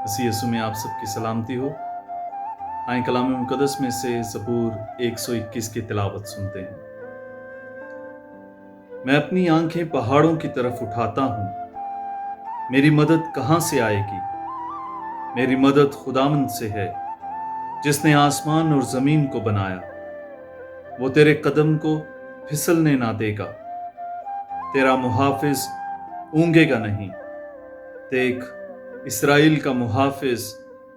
मसीह यीशु में आप सबकी सलामती हो। आए कलाम मुक़द्दस में से ज़बूर 121 की तिलावत सुनते हैं। मैं अपनी आंखें पहाड़ों की तरफ उठाता हूँ, मेरी मदद कहाँ से आएगी? मेरी मदद खुदावंद से है, जिसने आसमान और ज़मीन को बनाया। वो तेरे कदम को फिसलने ना देगा, तेरा मुहाफिज ऊँघेगा नहीं। देख, इस्राएल का मुहाफिज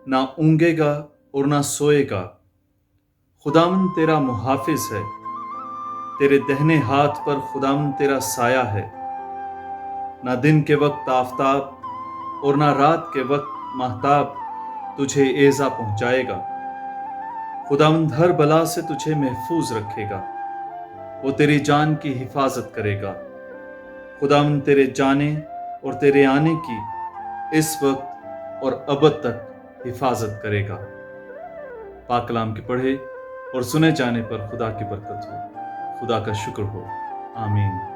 ना ऊँघेगा और ना सोएगा। खुदावंद तेरा मुहाफिज है, तेरे दाहिने हाथ पर खुदावंद तेरा साया है। ना दिन के वक्त आफताब और ना रात के वक्त महताब तुझे एज़ा पहुंचाएगा। खुदावंद हर बला से तुझे महफूज रखेगा, वो तेरी जान की हिफाजत करेगा। खुदावंद तेरे जाने और तेरे आने की इस वक्त और अबद तक हिफाजत करेगा। पाक कलाम के पढ़े और सुने जाने पर खुदा की बरकत हो, खुदा का शुक्र हो। आमीन।